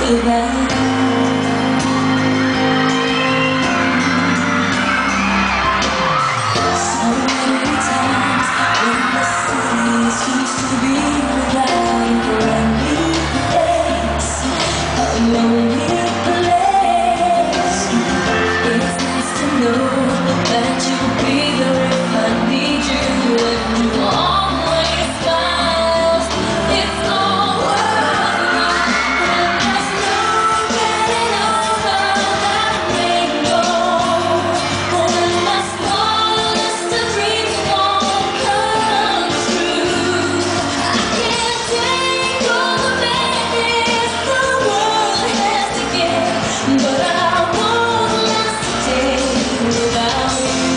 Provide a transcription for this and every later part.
without you. So many times when the city seems to be without a friendly face, a lonely place. It's nice to know that you'll be there if I need you, and you always smile. It's all worth it, and there's no getting over that rainbow. When my smallest of dreams won't come true, I can't take all the madness the world has to give, but I won't last a day without you.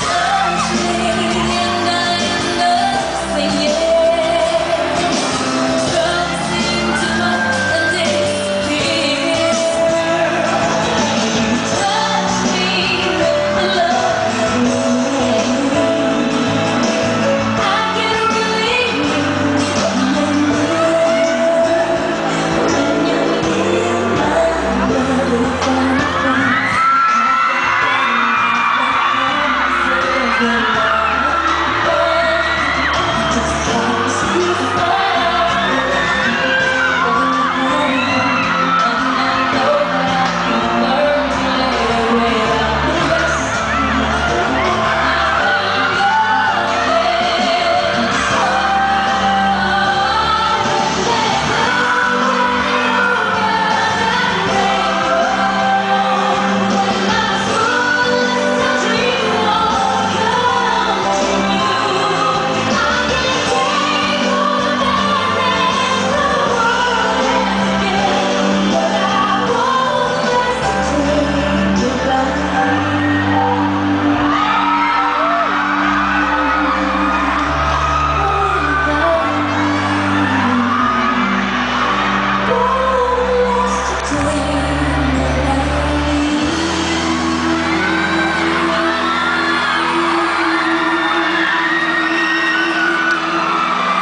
Touch me and I am nothing yet. Troubles seem to up and disappear. Touch me with love. I get really when you're in my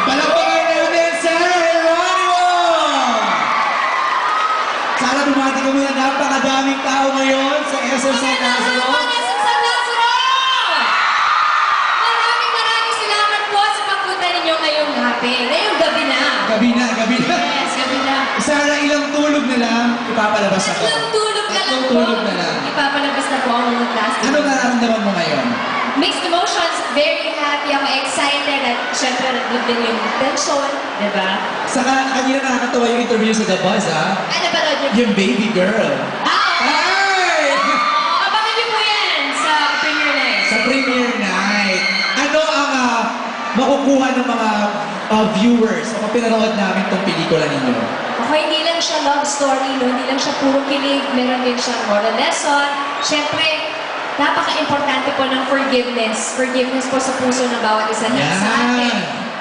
Palakpakan natin, Sarah Geronimo! Sana bumati ka muna, napakadaming tao ngayon sa SM San Lazaro. Maraming salamat po sa pagpunta ninyo ngayong gabi. Ngayong gabi na. Gabi na, gabi na. Yes, gabi na. Sarah, ilang tulog na lang, ipapalabas ako. Tatlong tulog na lang Tatlong po. tulog na lang. Ipapalabas na po ang mga plastic. Ano nararamdaman mo ngayon? Mixed emotions. Very happy ako. Excited. At syempre, nandun din yung tension. Diba? Saka, kanina nakakatawa yung interview sa The Buzz, ha? Ay, napanood niyo. Yung baby girl. Ay! Abangan niyo po yan sa premiere night. Sa premiere night, ano ang makukuha ng mga viewers kapag pinanood namin tong pelikula ninyo? Ako, hindi lang siya love story, no? Hindi lang siya puro kilig. Meron din siyang moral lesson. Syempre, napaka-importante po ng forgiveness. Forgiveness po sa puso ng bawat isa na sa atin.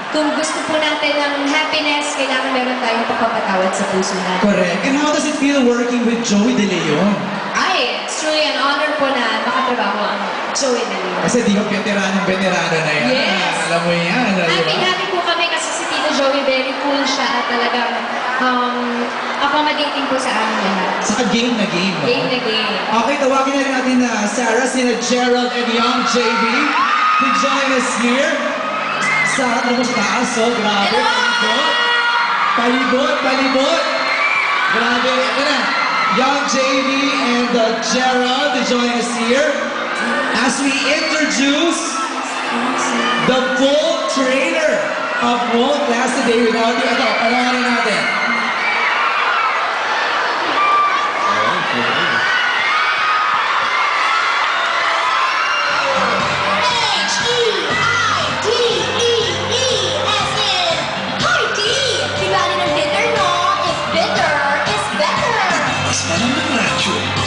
Kung gusto po natin ng happiness, kailangan meron tayong pagpapatawad sa puso natin. Correct. And how does it feel working with Joey De Leon? Ay, it's truly an honor po na makatrabaho ang Joey De Leon. Kasi di ba veteranong-veterano na yan? Yes. Alam mo yan, di ba? Happy po kami kasi si Tito Joey very cool siya at talagang accommodating po sa amin lahat. Saka game na game, no? Game na game. Okay, tawagin na rin natin na Sarah, sina Gerald and Young JV to join us here. Sarah, kamusta? So, grabe. Hello! Palibot, palibot. Grabe. Ito na. Young JV and Gerald to join us here as we introduce the full trailer of Won't Last a Day Without You. Ito, panawarin natin.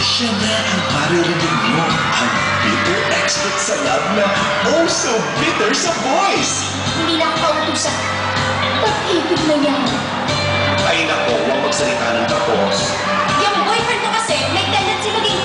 Siya na ang maririnig mo, ang bitter expert sa love na oh so bitter sa voice. Hindi na ako kautusan. Pag-ibig na yan. Ay nako, huwag magsalita ng tapos. Yung boyfriend ko kasi, may tendency maging